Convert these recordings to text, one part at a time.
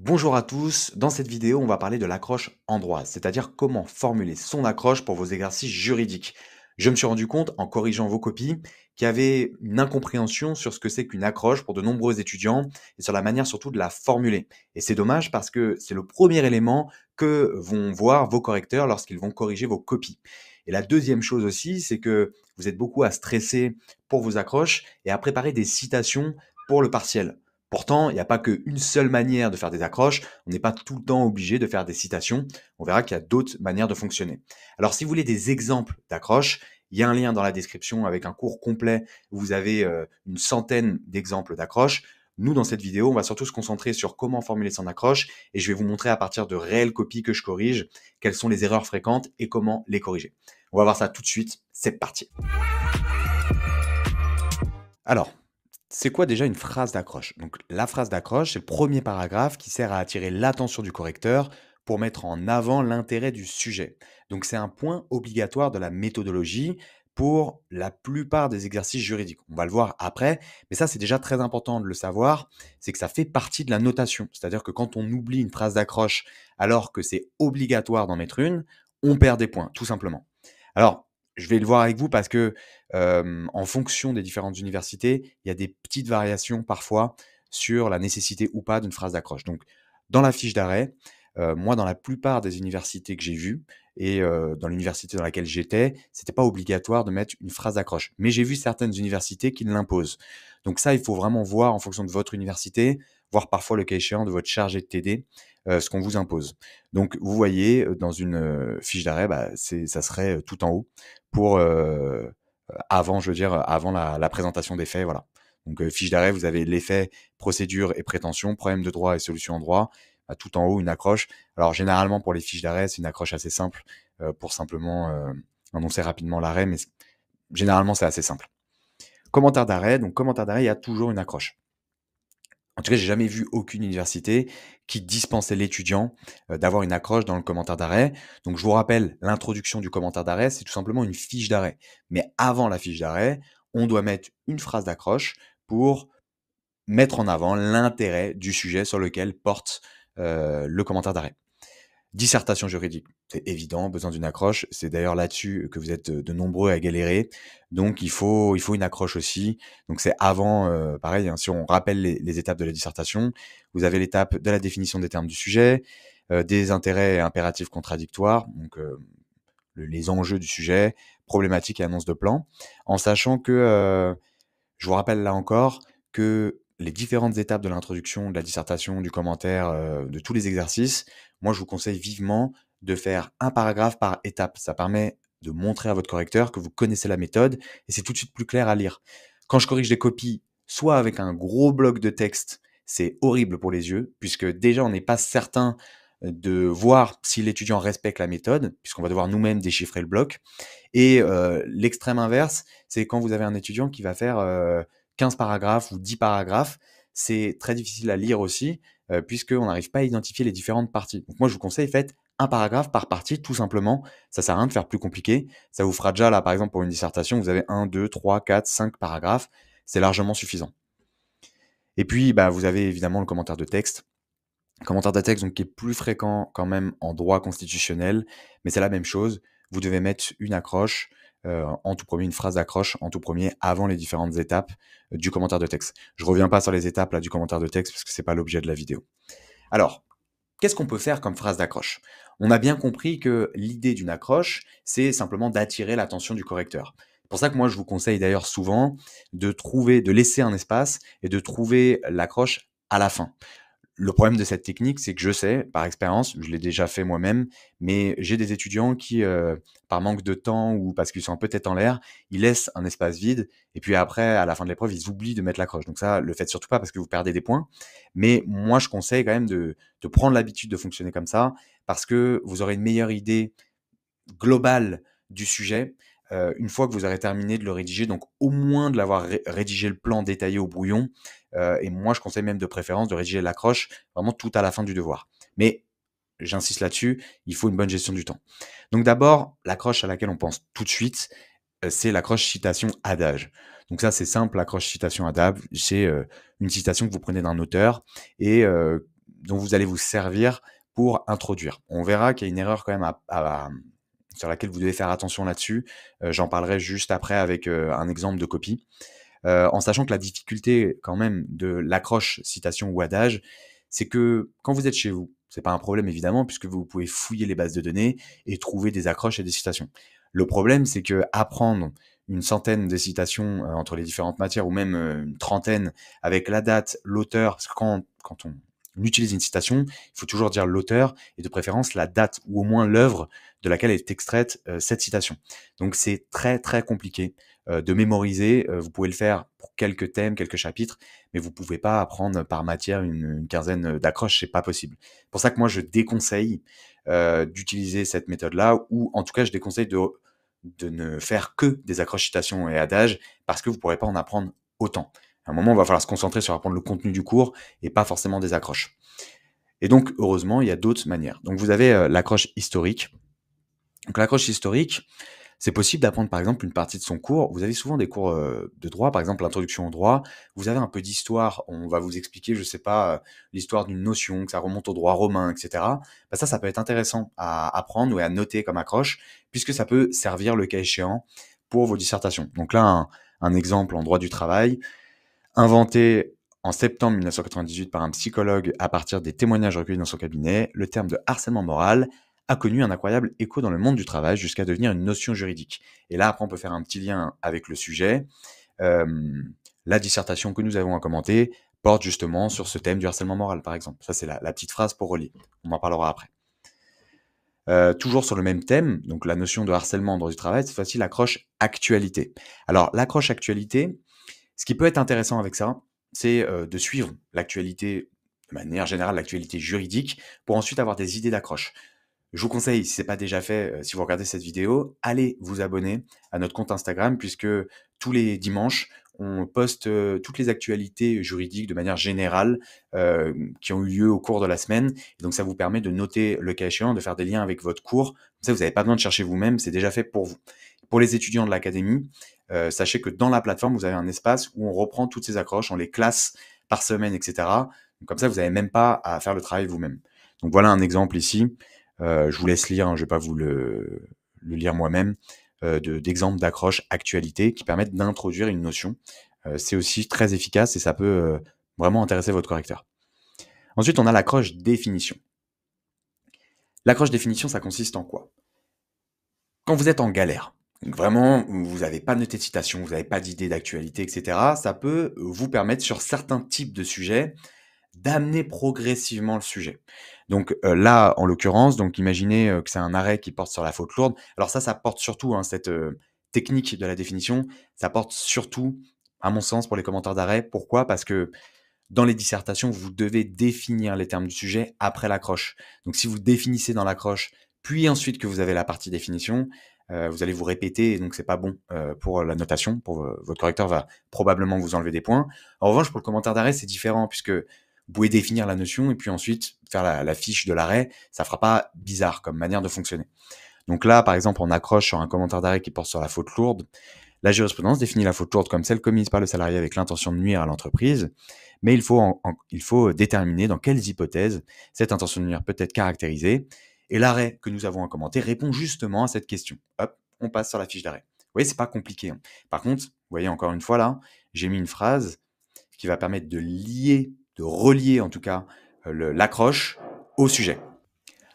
Bonjour à tous, dans cette vidéo on va parler de l'accroche en droit, c'est-à-dire comment formuler son accroche pour vos exercices juridiques. Je me suis rendu compte en corrigeant vos copies qu'il y avait une incompréhension sur ce que c'est qu'une accroche pour de nombreux étudiants et sur la manière surtout de la formuler. Et c'est dommage parce que c'est le premier élément que vont voir vos correcteurs lorsqu'ils vont corriger vos copies. Et la deuxième chose aussi, c'est que vous êtes beaucoup à stresser pour vos accroches et à préparer des citations pour le partiel. Pourtant, il n'y a pas qu'une seule manière de faire des accroches, on n'est pas tout le temps obligé de faire des citations, on verra qu'il y a d'autres manières de fonctionner. Alors si vous voulez des exemples d'accroches, il y a un lien dans la description avec un cours complet où vous avez une centaine d'exemples d'accroches. Nous, dans cette vidéo, on va surtout se concentrer sur comment formuler son accroche et je vais vous montrer à partir de réelles copies que je corrige, quelles sont les erreurs fréquentes et comment les corriger. On va voir ça tout de suite, c'est parti. Alors, c'est quoi déjà une phrase d'accroche? Donc la phrase d'accroche, c'est le premier paragraphe qui sert à attirer l'attention du correcteur pour mettre en avant l'intérêt du sujet. Donc c'est un point obligatoire de la méthodologie pour la plupart des exercices juridiques. On va le voir après, mais ça c'est déjà très important de le savoir, c'est que ça fait partie de la notation. C'est-à-dire que quand on oublie une phrase d'accroche alors que c'est obligatoire d'en mettre une, on perd des points, tout simplement. Alors, je vais le voir avec vous parce que en fonction des différentes universités, il y a des petites variations parfois sur la nécessité ou pas d'une phrase d'accroche. Donc, dans la fiche d'arrêt, moi, dans la plupart des universités que j'ai vues et dans l'université dans laquelle j'étais, c'était pas obligatoire de mettre une phrase d'accroche. Mais j'ai vu certaines universités qui l'imposent. Donc ça, il faut vraiment voir en fonction de votre université, voir parfois le cas échéant de votre chargé de TD, ce qu'on vous impose. Donc vous voyez, dans une, fiche d'arrêt, bah, ça serait, tout en haut pour, avant, je veux dire, avant la présentation des faits, voilà. Donc, fiche d'arrêt, vous avez les faits, procédure et prétention, problème de droit et solution en droit. Bah, tout en haut, une accroche. Alors, généralement, pour les fiches d'arrêt, c'est une accroche assez simple, pour simplement, annoncer rapidement l'arrêt, mais généralement, c'est assez simple. Commentaire d'arrêt, donc commentaire d'arrêt, il y a toujours une accroche. En tout cas, j'ai jamais vu aucune université qui dispensait l'étudiant, d'avoir une accroche dans le commentaire d'arrêt. Donc je vous rappelle, l'introduction du commentaire d'arrêt, c'est tout simplement une fiche d'arrêt. Mais avant la fiche d'arrêt, on doit mettre une phrase d'accroche pour mettre en avant l'intérêt du sujet sur lequel porte, le commentaire d'arrêt. Dissertation juridique, c'est évident, besoin d'une accroche. C'est d'ailleurs là-dessus que vous êtes de nombreux à galérer. Donc il faut une accroche aussi. Donc c'est avant, pareil, hein, si on rappelle les étapes de la dissertation, vous avez l'étape de la définition des termes du sujet, des intérêts et impératifs contradictoires, donc les enjeux du sujet, problématiques et annonces de plan. En sachant que, je vous rappelle là encore que les différentes étapes de l'introduction, de la dissertation, du commentaire, de tous les exercices, moi je vous conseille vivement de faire un paragraphe par étape. Ça permet de montrer à votre correcteur que vous connaissez la méthode et c'est tout de suite plus clair à lire. Quand je corrige des copies, soit avec un gros bloc de texte, c'est horrible pour les yeux, puisque déjà on n'est pas certain de voir si l'étudiant respecte la méthode, puisqu'on va devoir nous-mêmes déchiffrer le bloc. Et l'extrême inverse, c'est quand vous avez un étudiant qui va faire 15 paragraphes ou 10 paragraphes, c'est très difficile à lire aussi, puisqu'on n'arrive pas à identifier les différentes parties. Donc moi, je vous conseille, faites un paragraphe par partie, tout simplement. Ça sert à rien de faire plus compliqué. Ça vous fera déjà, là, par exemple, pour une dissertation, vous avez 1, 2, 3, 4, 5 paragraphes. C'est largement suffisant. Et puis, bah, vous avez évidemment le commentaire de texte. Commentaire de texte donc qui est plus fréquent quand même en droit constitutionnel, mais c'est la même chose. Vous devez mettre une accroche, en tout premier, une phrase d'accroche en tout premier avant les différentes étapes, du commentaire de texte. Je reviens pas sur les étapes là du commentaire de texte parce que c'est pas l'objet de la vidéo. Alors, qu'est-ce qu'on peut faire comme phrase d'accroche? On a bien compris que l'idée d'une accroche, c'est simplement d'attirer l'attention du correcteur. C'est pour ça que moi je vous conseille d'ailleurs souvent de laisser un espace et de trouver l'accroche à la fin. Le problème de cette technique, c'est que je sais, par expérience, je l'ai déjà fait moi-même, mais j'ai des étudiants qui, par manque de temps ou parce qu'ils sont un peu tête en l'air, ils laissent un espace vide et puis après, à la fin de l'épreuve, ils oublient de mettre l'accroche. Donc ça, le faites surtout pas parce que vous perdez des points. Mais moi, je conseille quand même de prendre l'habitude de fonctionner comme ça parce que vous aurez une meilleure idée globale du sujet, une fois que vous aurez terminé de le rédiger, donc au moins de l'avoir rédigé le plan détaillé au brouillon, et moi je conseille même de préférence de rédiger l'accroche vraiment tout à la fin du devoir. Mais j'insiste là-dessus, il faut une bonne gestion du temps. Donc d'abord, l'accroche à laquelle on pense tout de suite, c'est l'accroche citation-adage. Donc ça, c'est simple, l'accroche citation-adage, c'est une citation que vous prenez d'un auteur et dont vous allez vous servir pour introduire. On verra qu'il y a une erreur quand même sur laquelle vous devez faire attention là-dessus. J'en parlerai juste après avec un exemple de copie. En sachant que la difficulté quand même de l'accroche citation ou adage, c'est que quand vous êtes chez vous, c'est pas un problème évidemment puisque vous pouvez fouiller les bases de données et trouver des accroches et des citations. Le problème, c'est que apprendre une centaine de citations entre les différentes matières ou même une trentaine avec la date, l'auteur, parce que quand on utilise une citation, il faut toujours dire l'auteur et de préférence la date ou au moins l'œuvre de laquelle est extraite cette citation. Donc c'est très très compliqué de mémoriser. Vous pouvez le faire pour quelques thèmes, quelques chapitres, mais vous pouvez pas apprendre par matière une quinzaine d'accroches, c'est pas possible. C'est pour ça que moi je déconseille d'utiliser cette méthode-là, ou en tout cas je déconseille de ne faire que des accroches, citations et adages, parce que vous pourrez pas en apprendre autant. À un moment, il va falloir se concentrer sur apprendre le contenu du cours et pas forcément des accroches. Et donc, heureusement, il y a d'autres manières. Donc, vous avez l'accroche historique. Donc, l'accroche historique, c'est possible d'apprendre par exemple une partie de son cours. Vous avez souvent des cours de droit, par exemple l'introduction au droit. Vous avez un peu d'histoire, on va vous expliquer, je sais pas, l'histoire d'une notion, que ça remonte au droit romain, etc. Bah ça peut être intéressant à apprendre ou à noter comme accroche, puisque ça peut servir le cas échéant pour vos dissertations. Donc là, un exemple en droit du travail, inventé en septembre 1998 par un psychologue à partir des témoignages recueillis dans son cabinet, le terme de harcèlement moral a connu un incroyable écho dans le monde du travail jusqu'à devenir une notion juridique. Et là, après, on peut faire un petit lien avec le sujet. La dissertation que nous avons à commenter porte justement sur ce thème du harcèlement moral, par exemple. Ça, c'est la petite phrase pour relier. On en parlera après. Toujours sur le même thème, donc la notion de harcèlement en droit du travail, cette fois-ci l'accroche actualité. Alors, l'accroche actualité, ce qui peut être intéressant avec ça, c'est de suivre l'actualité, de manière générale, l'actualité juridique, pour ensuite avoir des idées d'accroche. Je vous conseille, si ce n'est pas déjà fait, si vous regardez cette vidéo, allez vous abonner à notre compte Instagram, puisque tous les dimanches, on poste toutes les actualités juridiques de manière générale qui ont eu lieu au cours de la semaine. Et donc, ça vous permet de noter le cas échéant, de faire des liens avec votre cours. Comme ça, vous n'avez pas besoin de chercher vous-même, c'est déjà fait pour vous. Pour les étudiants de l'académie, sachez que dans la plateforme, vous avez un espace où on reprend toutes ces accroches, on les classe par semaine, etc. Donc, comme ça, vous n'avez même pas à faire le travail vous-même. Donc, voilà un exemple ici. Je vous laisse lire, hein, je ne vais pas vous le lire moi-même, d'exemples d'accroches actualité qui permettent d'introduire une notion. C'est aussi très efficace et ça peut vraiment intéresser votre correcteur. Ensuite, on a l'accroche définition. L'accroche définition, ça consiste en quoi? Quand vous êtes en galère, donc vraiment, vous n'avez pas noté de citation, vous n'avez pas d'idée d'actualité, etc., ça peut vous permettre sur certains types de sujets d'amener progressivement le sujet. Donc là, en l'occurrence, donc imaginez que c'est un arrêt qui porte sur la faute lourde. Alors ça porte surtout, hein, cette technique de la définition, ça porte surtout, à mon sens, pour les commentaires d'arrêt. Pourquoi? Parce que dans les dissertations, vous devez définir les termes du sujet après l'accroche. Donc si vous définissez dans l'accroche, puis ensuite que vous avez la partie définition, vous allez vous répéter, et donc c'est pas bon pour la notation. Votre correcteur va probablement vous enlever des points. En revanche, pour le commentaire d'arrêt, c'est différent, puisque vous pouvez définir la notion et puis ensuite faire la fiche de l'arrêt. Ça fera pas bizarre comme manière de fonctionner. Donc là, par exemple, on accroche sur un commentaire d'arrêt qui porte sur la faute lourde. La jurisprudence définit la faute lourde comme celle commise par le salarié avec l'intention de nuire à l'entreprise, mais il faut déterminer dans quelles hypothèses cette intention de nuire peut être caractérisée. Et l'arrêt que nous avons à commenter répond justement à cette question. Hop, on passe sur la fiche d'arrêt. Vous voyez, c'est pas compliqué, hein. Par contre, vous voyez encore une fois là, j'ai mis une phrase qui va permettre de relier en tout cas l'accroche au sujet.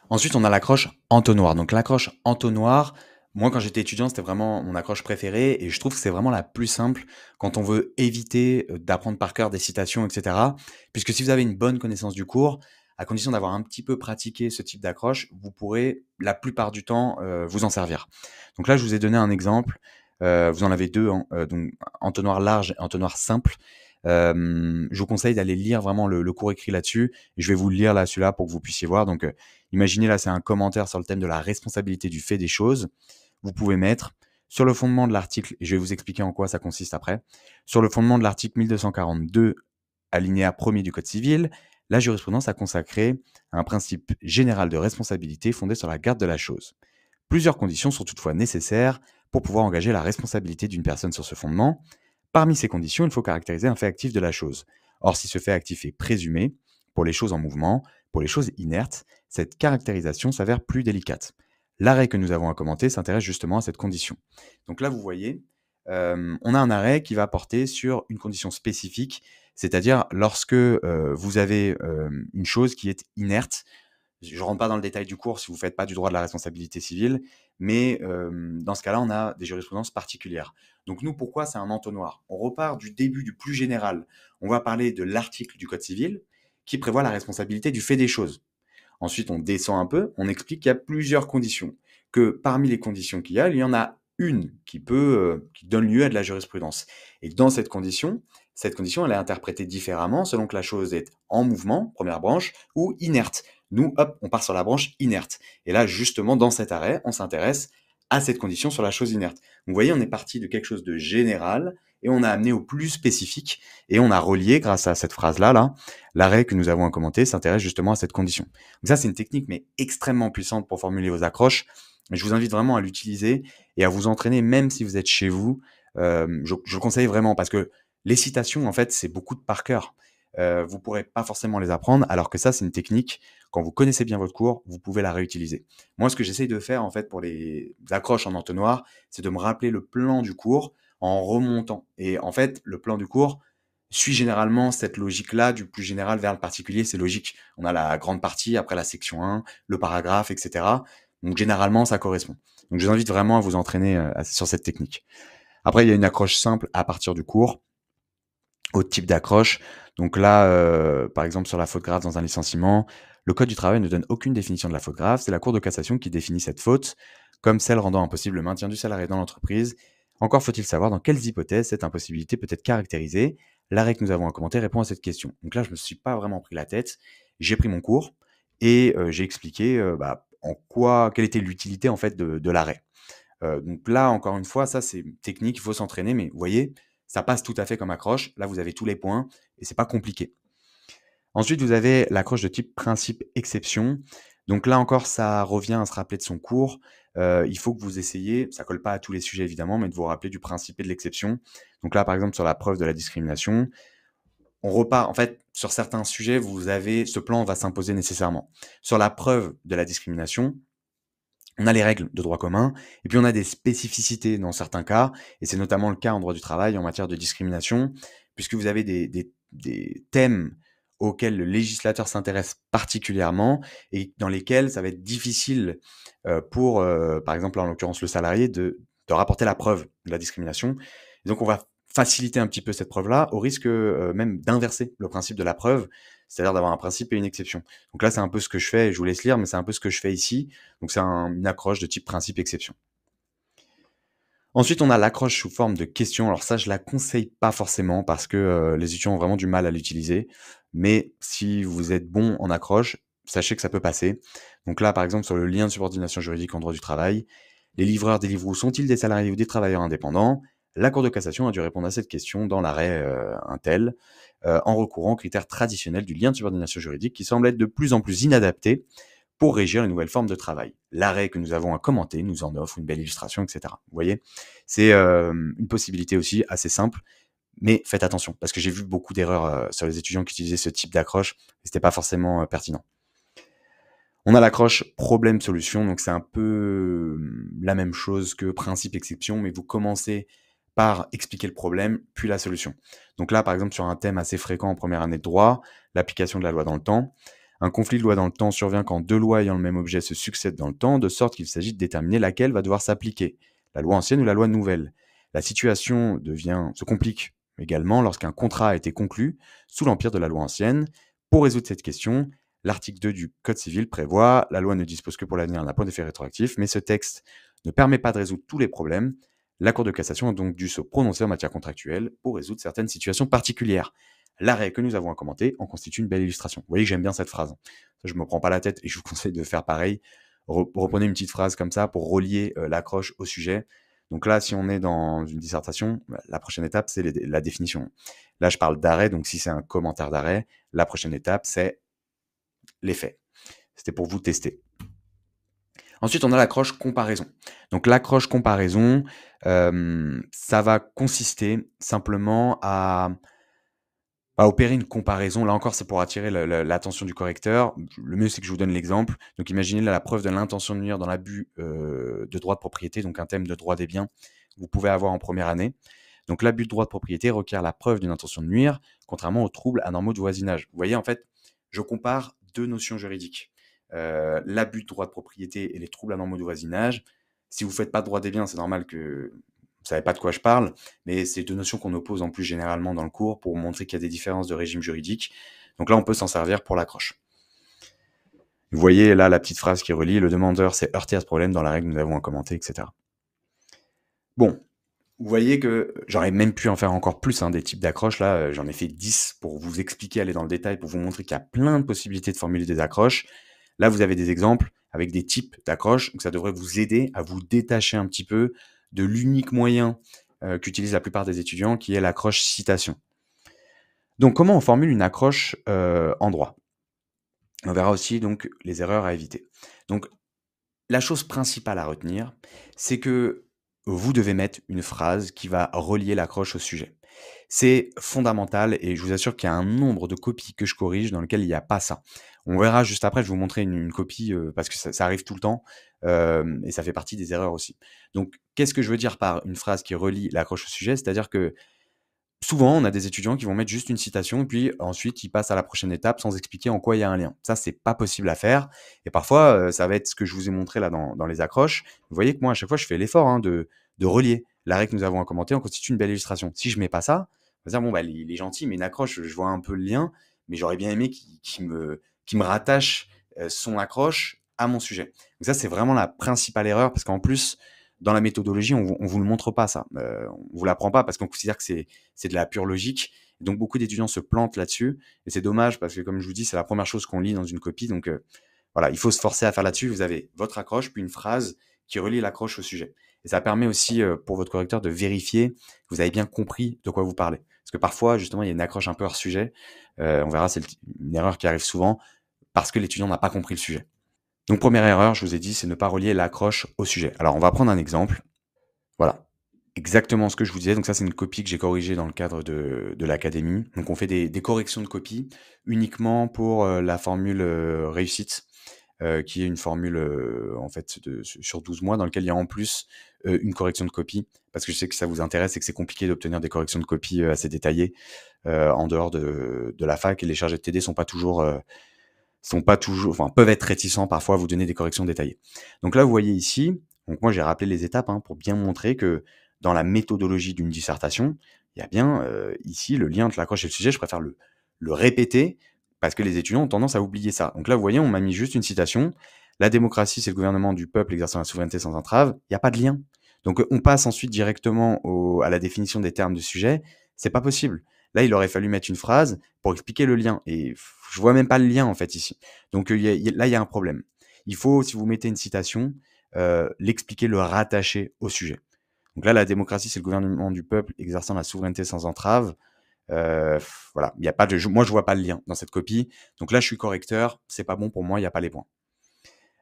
Ensuite, on a l'accroche entonnoir. Donc l'accroche entonnoir, moi quand j'étais étudiant, c'était vraiment mon accroche préférée et je trouve que c'est vraiment la plus simple quand on veut éviter d'apprendre par cœur des citations, etc. Puisque si vous avez une bonne connaissance du cours, à condition d'avoir un petit peu pratiqué ce type d'accroche, vous pourrez la plupart du temps vous en servir. Donc là, je vous ai donné un exemple. Vous en avez deux, hein, donc entonnoir large et entonnoir simple. Je vous conseille d'aller lire vraiment le cours écrit là-dessus. Et je vais vous le lire là, celui-là, pour que vous puissiez voir. Donc, imaginez là, c'est un commentaire sur le thème de la responsabilité du fait des choses. Vous pouvez mettre sur le fondement de l'article, et je vais vous expliquer en quoi ça consiste après, sur le fondement de l'article 1242, alinéa 1er du Code civil, la jurisprudence a consacré un principe général de responsabilité fondé sur la garde de la chose. Plusieurs conditions sont toutefois nécessaires pour pouvoir engager la responsabilité d'une personne sur ce fondement. Parmi ces conditions, il faut caractériser un fait actif de la chose. Or, si ce fait actif est présumé, Pour les choses en mouvement, pour les choses inertes, cette caractérisation s'avère plus délicate. L'arrêt que nous avons à commenter s'intéresse justement à cette condition. Donc là, vous voyez, on a un arrêt qui va porter sur une condition spécifique, c'est-à-dire lorsque vous avez une chose qui est inerte. Je ne rentre pas dans le détail du cours si vous ne faites pas du droit de la responsabilité civile, mais dans ce cas-là, on a des jurisprudences particulières. Donc nous, pourquoi c'est un entonnoir? On repart du début, du plus général. On va parler de l'article du Code civil qui prévoit la responsabilité du fait des choses. Ensuite, on descend un peu, on explique qu'il y a plusieurs conditions, que parmi les conditions qu'il y en a une qui donne lieu à de la jurisprudence. Et dans cette condition, elle est interprétée différemment selon que la chose est en mouvement, première branche, ou inerte. Nous, hop, on part sur la branche inerte. Et là, justement, dans cet arrêt, on s'intéresse à cette condition sur la chose inerte. Donc, vous voyez, on est parti de quelque chose de général et on a amené au plus spécifique et on a relié, grâce à cette phrase-là, l'arrêt que nous avons à commenter s'intéresse justement à cette condition. Donc ça, c'est une technique mais extrêmement puissante pour formuler vos accroches. Je vous invite vraiment à l'utiliser et à vous entraîner, même si vous êtes chez vous. Je le conseille vraiment parce que les citations, en fait, c'est beaucoup de par cœur. Vous pourrez pas forcément les apprendre, alors que ça, c'est une technique. Quand vous connaissez bien votre cours, vous pouvez la réutiliser. Moi, ce que j'essaye de faire, en fait, pour les accroches en entonnoir, c'est de me rappeler le plan du cours en remontant. Et en fait, le plan du cours suit généralement cette logique-là, du plus général vers le particulier. C'est logique. On a la grande partie, après la section 1, le paragraphe, etc. Donc, généralement, ça correspond. Donc, je vous invite vraiment à vous entraîner sur cette technique. Après, il y a une accroche simple à partir du cours, au type d'accroche. Donc là, par exemple, sur la faute grave dans un licenciement, le Code du travail ne donne aucune définition de la faute grave. C'est la Cour de cassation qui définit cette faute comme celle rendant impossible le maintien du salarié dans l'entreprise. Encore faut-il savoir dans quelles hypothèses cette impossibilité peut être caractérisée. L'arrêt que nous avons à commenter répond à cette question. Donc là, je ne me suis pas vraiment pris la tête. J'ai pris mon cours et j'ai expliqué quelle était l'utilité en fait de l'arrêt. Donc là, encore une fois, ça c'est technique, il faut s'entraîner, mais vous voyez, ça passe tout à fait comme accroche. Là, vous avez tous les points et c'est pas compliqué. Ensuite, vous avez l'accroche de type principe-exception. Donc là encore, ça revient à se rappeler de son cours. Il faut que vous essayiez, ça colle pas à tous les sujets évidemment, mais de vous rappeler du principe et de l'exception. Donc là, par exemple, sur la preuve de la discrimination, on repart, en fait, sur certains sujets, ce plan va s'imposer nécessairement. Sur la preuve de la discrimination, on a les règles de droit commun, et puis on a des spécificités dans certains cas, et c'est notamment le cas en droit du travail en matière de discrimination, puisque vous avez des thèmes auxquels le législateur s'intéresse particulièrement, et dans lesquels ça va être difficile pour, par exemple, en l'occurrence le salarié, de rapporter la preuve de la discrimination. Et donc on va faciliter un petit peu cette preuve-là, au risque même d'inverser le principe de la preuve, c'est-à-dire d'avoir un principe et une exception. Donc là, c'est un peu ce que je fais, et je vous laisse lire, mais c'est un peu ce que je fais ici. Donc c'est une accroche de type principe-exception. Ensuite, on a l'accroche sous forme de question. Alors ça, je la conseille pas forcément parce que les étudiants ont vraiment du mal à l'utiliser. Mais si vous êtes bon en accroche, sachez que ça peut passer. Donc là, par exemple, sur le lien de subordination juridique en droit du travail, les livreurs Deliveroo sont-ils des salariés ou des travailleurs indépendants? La Cour de cassation a dû répondre à cette question dans l'arrêt Intel, en recourant aux critères traditionnels du lien de subordination juridique qui semble être de plus en plus inadapté pour régir les nouvelles formes de travail. L'arrêt que nous avons à commenter nous en offre une belle illustration, etc. Vous voyez, c'est une possibilité aussi assez simple, mais faites attention, parce que j'ai vu beaucoup d'erreurs sur les étudiants qui utilisaient ce type d'accroche, et c'était pas forcément pertinent. On a l'accroche problème-solution, donc c'est un peu la même chose que principe-exception, mais vous commencez par expliquer le problème, puis la solution. Donc là, par exemple, sur un thème assez fréquent en première année de droit, l'application de la loi dans le temps, un conflit de loi dans le temps survient quand deux lois ayant le même objet se succèdent dans le temps, de sorte qu'il s'agit de déterminer laquelle va devoir s'appliquer, la loi ancienne ou la loi nouvelle. La situation se complique également lorsqu'un contrat a été conclu sous l'empire de la loi ancienne. Pour résoudre cette question, l'article 2 du Code civil prévoit « La loi ne dispose que pour l'avenir d'un point d'effet rétroactif », mais ce texte ne permet pas de résoudre tous les problèmes. La Cour de cassation a donc dû se prononcer en matière contractuelle pour résoudre certaines situations particulières. L'arrêt que nous avons à commenter en constitue une belle illustration. Vous voyez que j'aime bien cette phrase. Je ne me prends pas la tête et je vous conseille de faire pareil. Reprenez une petite phrase comme ça pour relier l'accroche au sujet. Donc là, si on est dans une dissertation, la prochaine étape, c'est la définition. Là, je parle d'arrêt, donc si c'est un commentaire d'arrêt, la prochaine étape, c'est les faits. C'était pour vous tester. Ensuite, on a l'accroche comparaison. Donc l'accroche comparaison, ça va consister simplement à Bah, opérer une comparaison, là encore, c'est pour attirer l'attention du correcteur. Le mieux, c'est que je vous donne l'exemple. Donc imaginez là la preuve de l'intention de nuire dans l'abus, de droit de propriété, donc un thème de droit des biens, que vous pouvez avoir en première année. Donc l'abus de droit de propriété requiert la preuve d'une intention de nuire, contrairement aux troubles anormaux de voisinage. Vous voyez, en fait, je compare 2 notions juridiques. L'abus de droit de propriété et les troubles anormaux de voisinage. Si vous faites pas de droit des biens, c'est normal que vous savez pas de quoi je parle, mais c'est 2 notions qu'on oppose en plus généralement dans le cours pour montrer qu'il y a des différences de régime juridique. Donc là, on peut s'en servir pour l'accroche. Vous voyez là la petite phrase qui relie: «Le demandeur s'est heurté à ce problème dans la règle, nous avons à commenter» et cetera. Bon, vous voyez que j'aurais même pu en faire encore plus, hein, des types d'accroches là, j'en ai fait 10 pour vous expliquer, aller dans le détail, pour vous montrer qu'il y a plein de possibilités de formuler des accroches. Là, vous avez des exemples avec des types d'accroches, donc ça devrait vous aider à vous détacher un petit peu de l'unique moyen, qu'utilisent la plupart des étudiants, qui est l'accroche citation. Donc comment on formule une accroche, en droit? On verra aussi donc les erreurs à éviter. Donc la chose principale à retenir, c'est que vous devez mettre une phrase qui va relier l'accroche au sujet. C'est fondamental et je vous assure qu'il y a un nombre de copies que je corrige dans lequel il n'y a pas ça. On verra juste après, je vais vous montrer une copie, parce que ça arrive tout le temps, et ça fait partie des erreurs aussi. Donc qu'est-ce que je veux dire par une phrase qui relie l'accroche au sujet? C'est-à-dire que souvent, on a des étudiants qui vont mettre juste une citation et puis ensuite ils passent à la prochaine étape sans expliquer en quoi il y a un lien. Ça, c'est pas possible à faire et parfois, ça va être ce que je vous ai montré là dans les accroches. Vous voyez que moi, à chaque fois, je fais l'effort, hein, de relier. L'arrêt que nous avons à commenter en constitue une belle illustration. Si je mets pas ça, on va dire: «Bon, bah, il est gentil, mais une accroche, je vois un peu le lien, mais j'aurais bien aimé qu'il me rattache, son accroche à mon sujet». Donc ça, c'est vraiment la principale erreur parce qu'en plus, dans la méthodologie, on vous le montre pas ça. On vous l'apprend pas parce qu'on considère que c'est de la pure logique. Donc beaucoup d'étudiants se plantent là-dessus et c'est dommage parce que comme je vous dis, c'est la première chose qu'on lit dans une copie donc voilà, il faut se forcer à faire là-dessus. Vous avez votre accroche, puis une phrase qui relie l'accroche au sujet et ça permet aussi, pour votre correcteur de vérifier que vous avez bien compris de quoi vous parlez. Parce que parfois, justement, il y a une accroche un peu hors sujet, on verra, c'est une erreur qui arrive souvent parce que l'étudiant n'a pas compris le sujet. Donc première erreur, je vous ai dit, c'est ne pas relier l'accroche au sujet. Alors on va prendre un exemple. Voilà, exactement ce que je vous disais. Donc ça, c'est une copie que j'ai corrigée dans le cadre de l'académie. Donc on fait des corrections de copie uniquement pour, la formule, réussite, qui est une formule, en fait sur 12 mois dans lequel il y a en plus, une correction de copie. Parce que je sais que ça vous intéresse et que c'est compliqué d'obtenir des corrections de copie, assez détaillées, en dehors de la fac et les chargés de TD sont pas toujours enfin, peuvent être réticents parfois à vous donner des corrections détaillées. Donc là, vous voyez ici, donc moi j'ai rappelé les étapes, hein, pour bien montrer que dans la méthodologie d'une dissertation, il y a bien, ici le lien entre l'accroche et le sujet. Je préfère le répéter parce que les étudiants ont tendance à oublier ça. Donc là, vous voyez, on m'a mis juste une citation: «La démocratie, c'est le gouvernement du peuple exerçant la souveraineté sans entrave». Il y a pas de lien. Donc, on passe ensuite directement à la définition des termes du sujet. C'est pas possible. Là, il aurait fallu mettre une phrase pour expliquer le lien et je vois même pas le lien en fait ici. Donc là, il y a un problème. Il faut, si vous mettez une citation, l'expliquer, le rattacher au sujet. Donc là, la démocratie, c'est le gouvernement du peuple exerçant la souveraineté sans entrave. Voilà, il y a pas de, moi, je vois pas le lien dans cette copie. Donc là, je suis correcteur, c'est pas bon pour moi, il y a pas les points.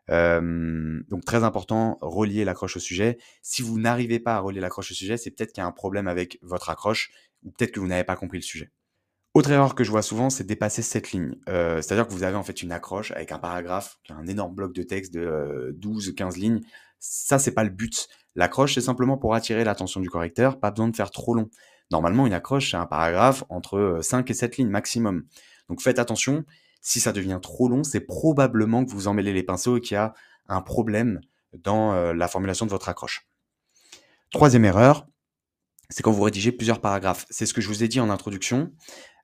Donc très important, relier l'accroche au sujet. Si vous n'arrivez pas à relier l'accroche au sujet, c'est peut-être qu'il y a un problème avec votre accroche ou peut-être que vous n'avez pas compris le sujet. Autre erreur que je vois souvent, c'est dépasser cette ligne. C'est-à-dire que vous avez en fait une accroche avec un paragraphe, qui est un énorme bloc de texte de 12-15 lignes. Ça, c'est pas le but. L'accroche, c'est simplement pour attirer l'attention du correcteur, pas besoin de faire trop long. Normalement, une accroche, c'est un paragraphe entre 5 et 7 lignes maximum. Donc faites attention, si ça devient trop long, c'est probablement que vous emmêlez les pinceaux et qu'il y a un problème dans la formulation de votre accroche. Troisième erreur, c'est quand vous rédigez plusieurs paragraphes. C'est ce que je vous ai dit en introduction,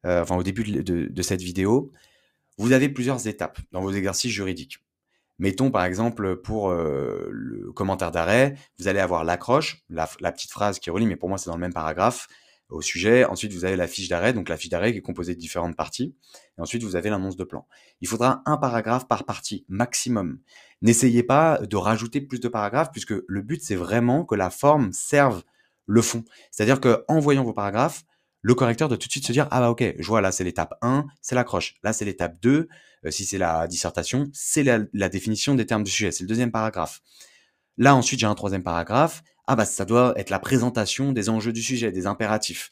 enfin au début de cette vidéo. Vous avez plusieurs étapes dans vos exercices juridiques. Mettons par exemple pour le commentaire d'arrêt, vous allez avoir l'accroche, la petite phrase qui relie, mais pour moi c'est dans le même paragraphe, au sujet. Ensuite vous avez la fiche d'arrêt, donc la fiche d'arrêt qui est composée de différentes parties. Et ensuite vous avez l'annonce de plan. Il faudra un paragraphe par partie, maximum. N'essayez pas de rajouter plus de paragraphes, puisque le but c'est vraiment que la forme serve le fond. C'est-à-dire qu'en voyant vos paragraphes, le correcteur doit tout de suite se dire: «Ah bah ok, je vois là c'est l'étape 1, c'est l'accroche. Là c'est l'étape 2, si c'est la dissertation, c'est la définition des termes du sujet, c'est le deuxième paragraphe. Là ensuite j'ai un troisième paragraphe, ah bah ça doit être la présentation des enjeux du sujet, des impératifs.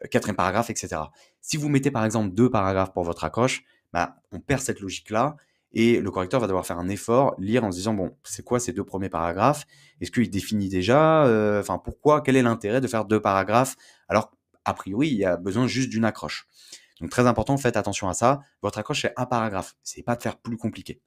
4e paragraphe, etc. Si vous mettez par exemple 2 paragraphes pour votre accroche, bah, on perd cette logique-là et le correcteur va devoir faire un effort, lire en se disant: «Bon, c'est quoi ces 2 premiers paragraphes? Est-ce qu'il définit déjà, enfin pourquoi? Quel est l'intérêt de faire 2 paragraphes alors qu'a priori il y a besoin juste d'une accroche?» Donc très important, faites attention à ça. Votre accroche, c'est un paragraphe. Essayez pas de faire plus compliqué.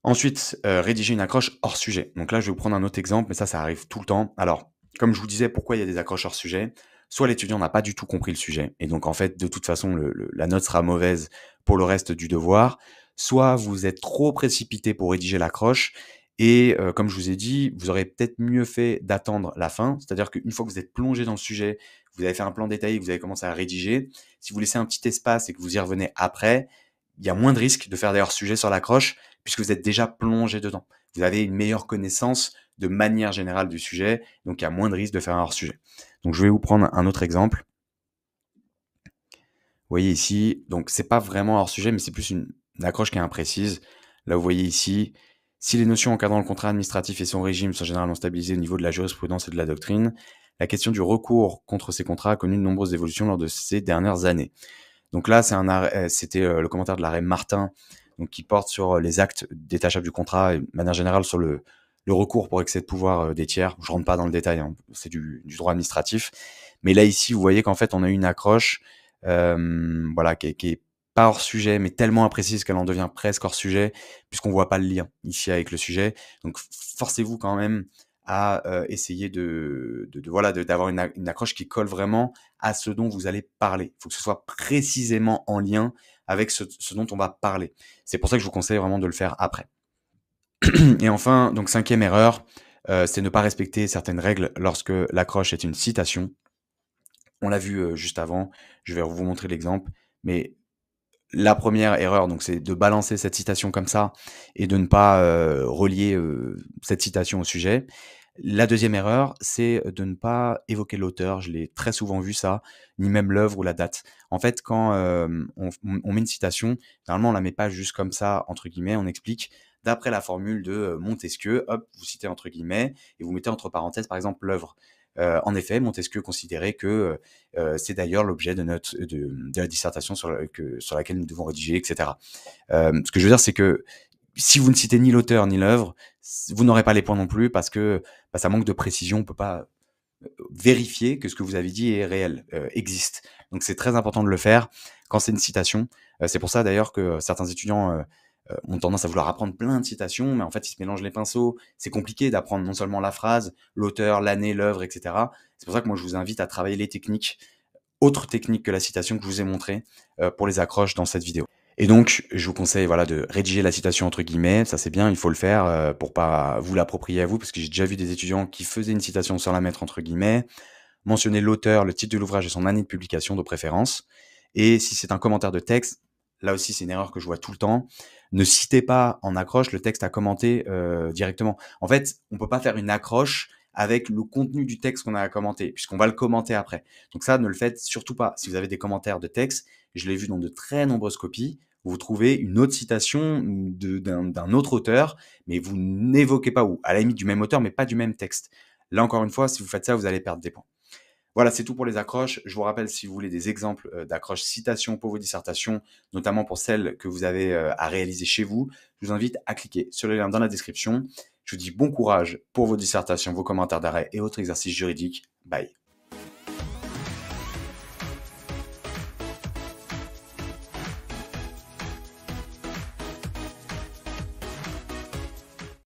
Ensuite, rédiger une accroche hors sujet. Donc là, je vais vous prendre un autre exemple, mais ça arrive tout le temps. Alors, comme je vous disais, pourquoi il y a des accroches hors sujet? Soit l'étudiant n'a pas du tout compris le sujet et donc en fait, de toute façon, la note sera mauvaise pour le reste du devoir. Soit vous êtes trop précipité pour rédiger l'accroche et comme je vous ai dit, vous aurez peut-être mieux fait d'attendre la fin. C'est-à-dire qu'une fois que vous êtes plongé dans le sujet, vous avez fait un plan détaillé, que vous avez commencé à rédiger, si vous laissez un petit espace et que vous y revenez après, il y a moins de risques de faire des hors-sujets sur l'accroche puisque vous êtes déjà plongé dedans. Vous avez une meilleure connaissance de manière générale du sujet, donc il y a moins de risques de faire un hors-sujet. Donc je vais vous prendre un autre exemple. Vous voyez ici, donc c'est pas vraiment hors-sujet, mais c'est plus une accroche qui est imprécise. Là, vous voyez ici, si les notions encadrant le contrat administratif et son régime sont généralement stabilisées au niveau de la jurisprudence et de la doctrine, la question du recours contre ces contrats a connu de nombreuses évolutions lors de ces dernières années. Donc là, c'était le commentaire de l'arrêt Martin, donc qui porte sur les actes détachables du contrat et de manière générale sur le recours pour excès de pouvoir des tiers. Je rentre pas dans le détail, hein, c'est du droit administratif. Mais là, ici, vous voyez qu'en fait, on a une accroche voilà, qui est pas hors sujet, mais tellement imprécise qu'elle en devient presque hors sujet, puisqu'on voit pas le lien ici avec le sujet. Donc forcez-vous quand même à essayer d'avoir une accroche qui colle vraiment à ce dont vous allez parler. Il faut que ce soit précisément en lien avec ce dont on va parler. C'est pour ça que je vous conseille vraiment de le faire après. Et enfin, donc 5e erreur, c'est ne pas respecter certaines règles lorsque l'accroche est une citation. On l'a vu juste avant, je vais vous montrer l'exemple, mais la première erreur, donc c'est de balancer cette citation comme ça et de ne pas relier cette citation au sujet. La deuxième erreur, c'est de ne pas évoquer l'auteur. Je l'ai très souvent vu ça, ni même l'œuvre ou la date. En fait, quand on met une citation, normalement, on la met pas juste comme ça, entre guillemets, on explique d'après la formule de Montesquieu, hop, vous citez entre guillemets, et vous mettez entre parenthèses, par exemple, l'œuvre. En effet, Montesquieu considérait que c'est d'ailleurs l'objet de la dissertation sur laquelle nous devons rédiger, etc. Ce que je veux dire, c'est que si vous ne citez ni l'auteur ni l'œuvre, vous n'aurez pas les points non plus parce que ça manque de précision. On ne peut pas vérifier que ce que vous avez dit est réel, existe. Donc c'est très important de le faire quand c'est une citation. C'est pour ça d'ailleurs que certains étudiants ont tendance à vouloir apprendre plein de citations, mais en fait ils se mélangent les pinceaux. C'est compliqué d'apprendre non seulement la phrase, l'auteur, l'année, l'œuvre, etc. C'est pour ça que moi je vous invite à travailler les techniques, autres techniques que la citation que je vous ai montré pour les accroches dans cette vidéo. Et donc, je vous conseille voilà, de rédiger la citation entre guillemets, ça c'est bien, il faut le faire pour pas vous l'approprier à vous, parce que j'ai déjà vu des étudiants qui faisaient une citation sans la mettre entre guillemets, mentionner l'auteur, le titre de l'ouvrage et son année de publication de préférence. Et si c'est un commentaire de texte, là aussi c'est une erreur que je vois tout le temps, ne citez pas en accroche le texte à commenter directement. En fait, on peut pas faire une accroche avec le contenu du texte qu'on a à commenter, puisqu'on va le commenter après. Donc ça, ne le faites surtout pas. Si vous avez des commentaires de texte, je l'ai vu dans de très nombreuses copies, vous trouvez une autre citation d'un autre auteur, mais vous n'évoquez pas, ou à la limite du même auteur, mais pas du même texte. Là, encore une fois, si vous faites ça, vous allez perdre des points. Voilà, c'est tout pour les accroches. Je vous rappelle, si vous voulez des exemples d'accroches citations pour vos dissertations, notamment pour celles que vous avez à réaliser chez vous, je vous invite à cliquer sur le lien dans la description. Je vous dis bon courage pour vos dissertations, vos commentaires d'arrêt et autres exercices juridiques. Bye.